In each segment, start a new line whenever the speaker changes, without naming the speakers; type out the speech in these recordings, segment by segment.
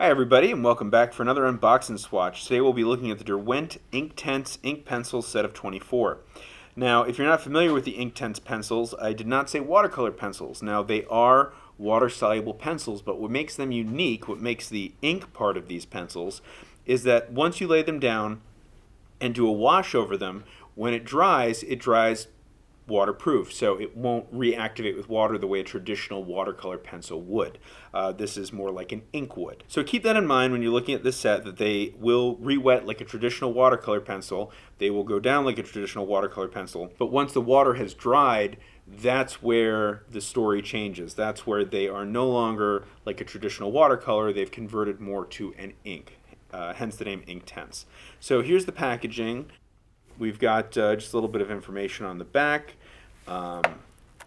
Hi everybody, and welcome back for another unboxing swatch. Today we'll be looking at the Derwent Inktense ink pencils set of 24. Now, if you're not familiar with the Inktense pencils, I did not say watercolor pencils. Now, they are water-soluble pencils, but what makes them unique, what makes the ink part of these pencils, is that once you lay them down and do a wash over them, when it dries waterproof, so it won't reactivate with water the way a traditional watercolor pencil would. This is more like an ink would. So keep that in mind when you're looking at this set, that they will re-wet like a traditional watercolor pencil. They will go down like a traditional watercolor pencil. But once the water has dried, that's where the story changes. That's where they are no longer like a traditional watercolor. They've converted more to an ink, hence the name Inktense. So here's the packaging. We've got just a little bit of information on the back.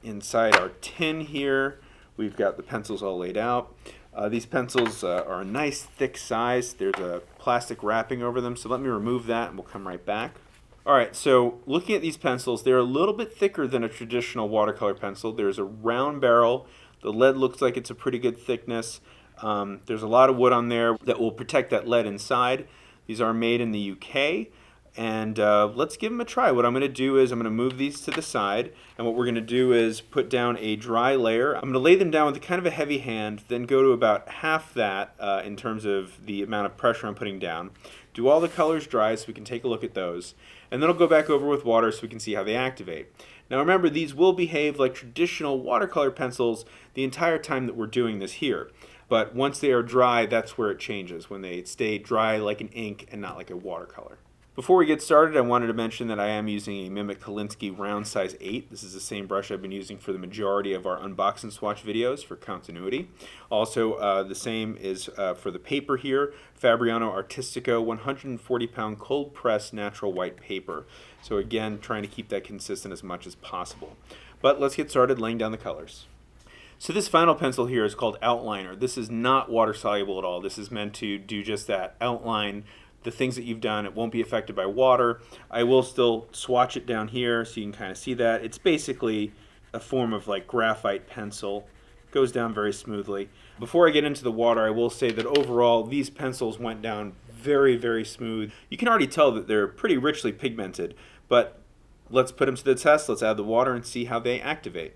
Inside our tin here, we've got the pencils all laid out. These pencils are a nice thick size. There's a plastic wrapping over them, so let me remove that and we'll come right back. Alright, so looking at these pencils, they're a little bit thicker than a traditional watercolor pencil. There's a round barrel. The lead looks like it's a pretty good thickness. There's a lot of wood on there that will protect that lead inside. These are made in the UK. And let's give them a try. What I'm going to do is I'm going to move these to the side, and what we're going to do is put down a dry layer. I'm going to lay them down with kind of a heavy hand, then go to about half that in terms of the amount of pressure I'm putting down. Do all the colors dry so we can take a look at those, and then I'll go back over with water so we can see how they activate. Now remember, these will behave like traditional watercolor pencils the entire time that we're doing this here. But once they are dry, that's where it changes, when they stay dry like an ink and not like a watercolor. Before we get started, I wanted to mention that I am using a Mimic Kolinsky round size 8. This is the same brush I've been using for the majority of our unboxing swatch videos for continuity. Also, the same is for the paper here, Fabriano Artistico 140-pound cold press natural white paper. So again, trying to keep that consistent as much as possible. But let's get started laying down the colors. So this final pencil here is called Outliner. This is not water soluble at all. This is meant to do just that, outline the things that you've done. It won't be affected by water. I will still swatch it down here so you can kind of see that. It's basically a form of like graphite pencil. It goes down very smoothly. Before I get into the water, I will say that overall these pencils went down very, very smooth. You can already tell that they're pretty richly pigmented, but let's put them to the test. Let's add the water and see how they activate.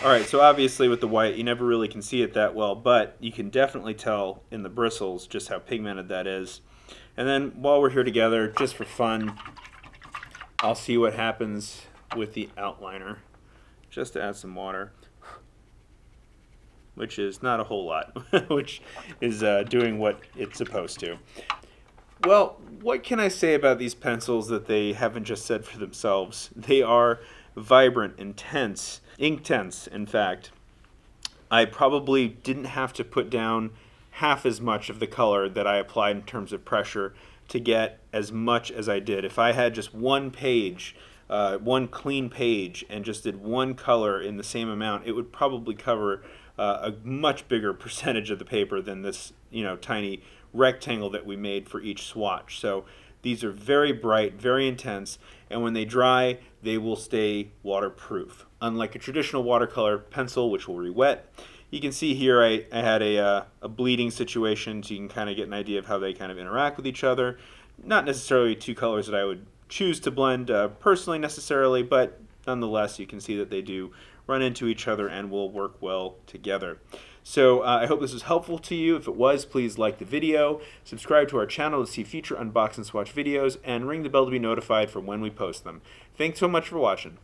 Alright, so obviously with the white, you never really can see it that well, but you can definitely tell in the bristles just how pigmented that is. And then while we're here together, just for fun, I'll see what happens with the outliner, just to add some water, which is not a whole lot, which is doing what it's supposed to. Well, what can I say about these pencils that they haven't just said for themselves? They are vibrant, intense, Inktense, in fact. I probably didn't have to put down half as much of the color that I applied in terms of pressure to get as much as I did. If I had just one page, one clean page, and just did one color in the same amount, it would probably cover a much bigger percentage of the paper than this, tiny rectangle that we made for each swatch. So these are very bright, very intense, and when they dry, they will stay waterproof. Unlike a traditional watercolor pencil, which will re-wet, you can see here I had a bleeding situation, so you can kind of get an idea of how they kind of interact with each other. Not necessarily two colors that I would choose to blend personally necessarily, but nonetheless you can see that they do run into each other and will work well together. So I hope this was helpful to you. If it was, please like the video, subscribe to our channel to see future unbox and swatch videos, and ring the bell to be notified from when we post them. Thanks so much for watching.